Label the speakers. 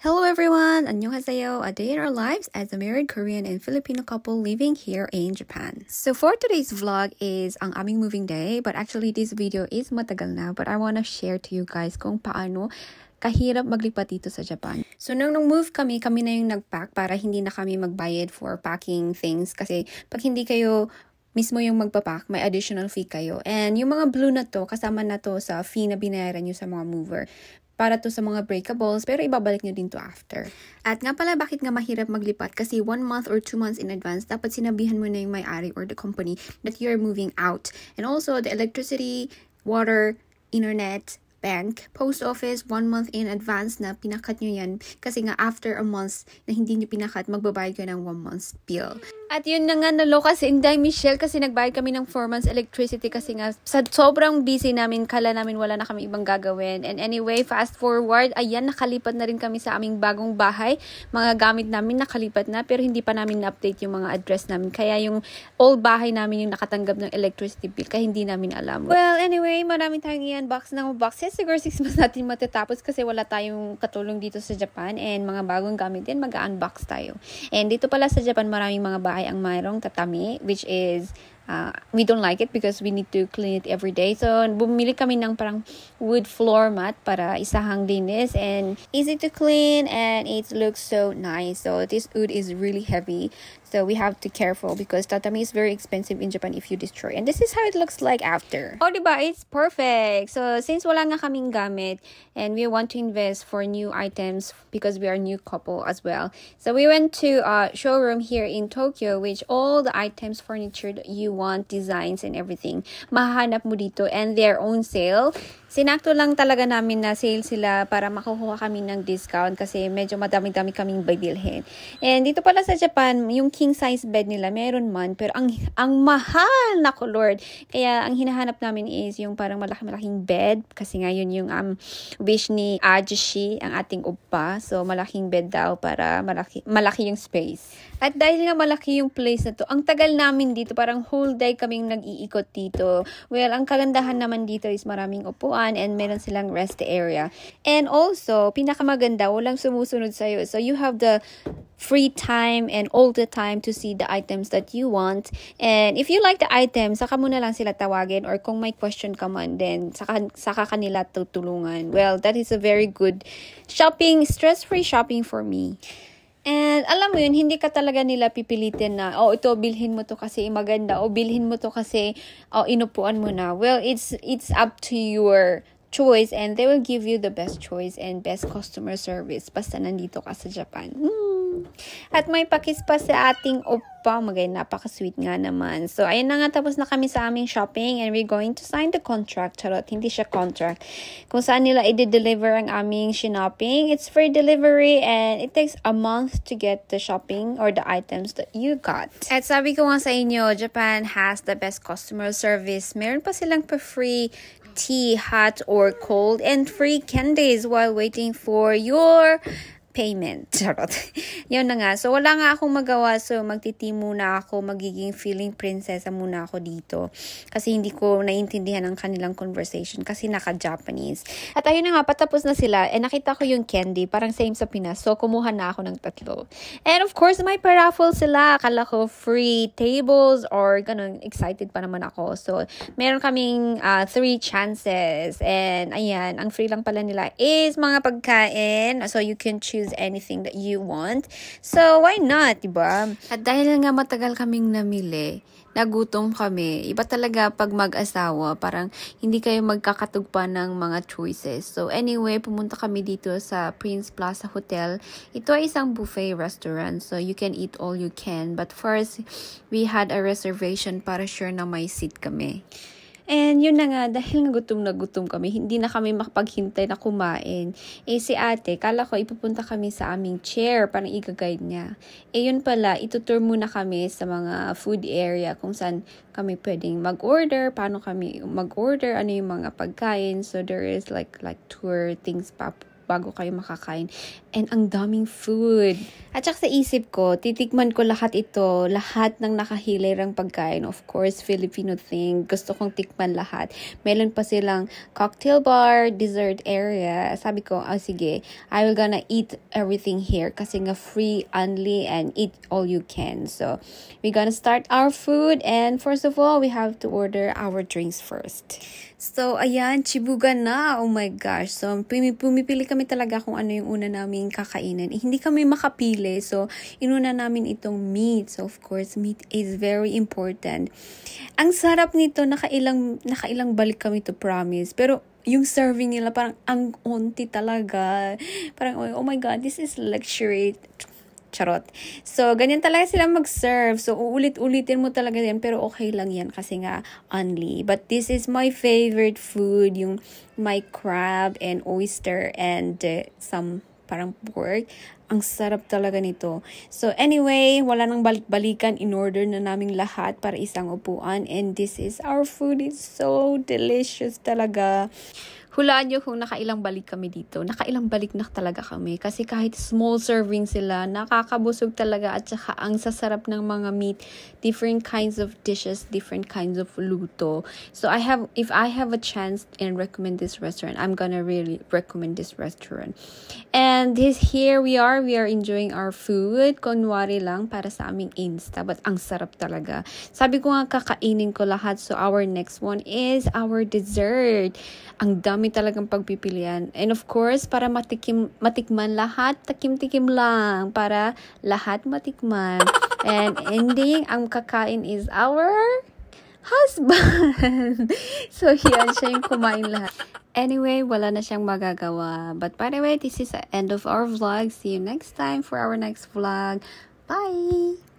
Speaker 1: Hello everyone! Annyeonghaseyo! A day in our lives as a married Korean and Filipino couple living here in Japan. So for today's vlog is ang aming moving day, but actually this video is matagal na, but I wanna share to you guys kung paano kahirap maglipat dito sa Japan. So nung move kami na yung nag-pack para hindi na kami magbayad for packing things kasi pag hindi kayo mismo yung magpapack, may additional fee kayo. And yung mga blue na to, kasama na to sa fee na binayaran nyo sa mga mover. Para to sa mga breakables, pero ibabalik nyo din to after. At nga pala, bakit nga mahirap maglipat? Kasi 1 month or 2 months in advance, dapat sinabihan mo na yung may-ari or the company that you're moving out. And also, the electricity, water, internet, bank, post office, 1 month in advance na pinakat nyo yan. Kasi nga after a month na hindi nyo pinakat, magbabayad ka ng 1 month's bill. At yun na nga, naloka si Inday Michelle kasi nagbayad kami ng 4 months electricity kasi nga sa sobrang busy namin, kala namin wala na kami ibang gagawin. And anyway, fast forward, ayan, nakalipat na rin kami sa aming bagong bahay. Mga gamit namin nakalipat na pero hindi pa namin na-update yung mga address namin. Kaya yung old bahay namin yung nakatanggap ng electricity bill kaya hindi namin alam. Well, anyway, maraming tayong i-unbox ng boxes. Siguro 6 months natin matatapos kasi wala tayong katulong dito sa Japan and mga bagong gamit din, mag-unbox tayo. And dito pala sa Japan, maraming mga bahay ang mayroong tatami, which is we don't like it because we need to clean it every day. So, bumili kami ng parang wood floor mat para isahang linis and easy to clean and it looks so nice. So, this wood is really heavy. So, we have to be careful because tatami is very expensive in Japan if you destroy. And this is how it looks like after. Oh, diba? It's perfect. So, since wala nga kaming gamit and we want to invest for new items because we are a new couple as well. So, we went to a showroom here in Tokyo which all the items, furniture that you want, designs and everything, mahahanap mo dito and their own sale. Sinakto lang talaga namin na sale sila para makukuha kami ng discount kasi medyo madami-dami kaming bibilhin. And dito pala sa Japan, yung king size bed nila meron man pero ang mahal na Lord. Kaya ang hinahanap namin is yung parang malaking bed kasi nga yun yung wish ni Ajushi, ang ating oppa. So malaking bed daw para malaki yung space. At dahil nga malaki yung place na to, ang tagal namin dito, parang whole day kaming nag-iikot dito. Well, ang kagandahan naman dito is maraming upuan and meron silang rest area. And also, pinakamaganda, walang sumusunod sa'yo. So, you have the free time and all the time to see the items that you want. And if you like the items, saka mo na lang sila tawagin or kung may question ka man, then saka kanila tutulungan. Well, that is a very good shopping, stress-free shopping for me. And alam mo yun, hindi ka talaga nila pipilitin na, ito, bilhin mo to kasi maganda, bilhin mo to kasi, inupuan mo na. Well, it's up to your choice and they will give you the best choice and best customer service basta nandito ka sa Japan. At may pakis pa sa ating oppa. Napaka-sweet nga naman. So, ayun na nga, tapos na kami sa aming shopping and we're going to sign the contract. Charot, hindi siya contract. Kung saan nila i-deliver ang aming shopping. It's free delivery and it takes a month to get the shopping or the items that you got. At sabi ko nga sa inyo, Japan has the best customer service. Meron pa silang pa-free tea, hot or cold, and free candies while waiting for your payment. Charot. Yun na nga. So, wala nga akong magawa. So, magtiti muna ako. Magiging feeling prinsesa muna ako dito. Kasi hindi ko naiintindihan ang kanilang conversation. Kasi naka-Japanese. At ayun na nga, patapos na sila. And nakita ko yung candy. Parang same sa Pinas. So, kumuha na ako ng 3. And of course, may paraffle sila. Akala ko free tables or ganun. Excited pa naman ako. So, meron kaming 3 chances. And ayan, ang free lang pala nila is mga pagkain. So, you can choose anything that you want. So, why not, diba? At dahil nga matagal kaming namili, nagutom kami. Iba talaga pag mag-asawa, parang hindi kayo magkakatugpa ng mga choices. So, anyway, pumunta kami dito sa Prince Plaza Hotel. Ito ay isang buffet restaurant, so you can eat all you can. But first, we had a reservation para sure na may seat kami. And yun na nga, dahil na gutom kami, hindi na kami makapaghintay na kumain. Si ate, kala ko ipupunta kami sa aming chair, parang i-guide niya. Yun pala, itutour muna kami sa mga food area kung saan kami pwedeng mag-order, paano kami mag-order, ano yung mga pagkain. So there is like tour things bago kayo makakain. And ang daming food. At saka sa isip ko, titikman ko lahat ito, lahat ng nakahilirang pagkain. Of course, Filipino thing. Gusto kong tikman lahat. Meron pa silang cocktail bar, dessert area. Sabi ko, sige, I will gonna eat everything here kasi nga free only and eat all you can. So, we're gonna start our food and first of all, we have to order our drinks first. So, ayan, chibugan na. Oh my gosh. So, pumipili kami talaga kung ano yung una namin kakainin. Hindi kami makapili. So, inuna namin itong meat. So, of course, meat is very important. Ang sarap nito. Nakailang balik kami to promise. Pero, yung serving nila parang ang onti talaga. Parang, oh my God, this is luxury. Charot. So, ganyan talaga sila mag-serve. So, uulit-ulitin mo talaga yan. Pero okay lang yan kasi nga only. But this is my favorite food. Yung my crab and oyster and some parang pork. Ang sarap talaga nito. So, anyway, wala nang balik-balikan. In-order na naming lahat para isang upuan. And this is our food. It's so delicious talaga. Hulaan nyo kung nakailang balik kami dito. Nakailang balik na talaga kami. Kasi kahit small serving sila, nakakabusog talaga. At saka ang sasarap ng mga meat. Different kinds of dishes, different kinds of luto. So if I have a chance and recommend this restaurant, I'm gonna really recommend this restaurant. And here we are enjoying our food. Kunwari lang para sa aming Insta. But ang sarap talaga. Sabi ko nga kakainin ko lahat. So our next one is our dessert. Ang dami talagang pagpipilian. And of course, para matikman lahat, takim-tikim lang. Para lahat matikman. And ending, ang kakain is our husband. So, yan siya yung kumain lahat. Anyway, wala na siyang magagawa. But by the way, this is the end of our vlog. See you next time for our next vlog. Bye!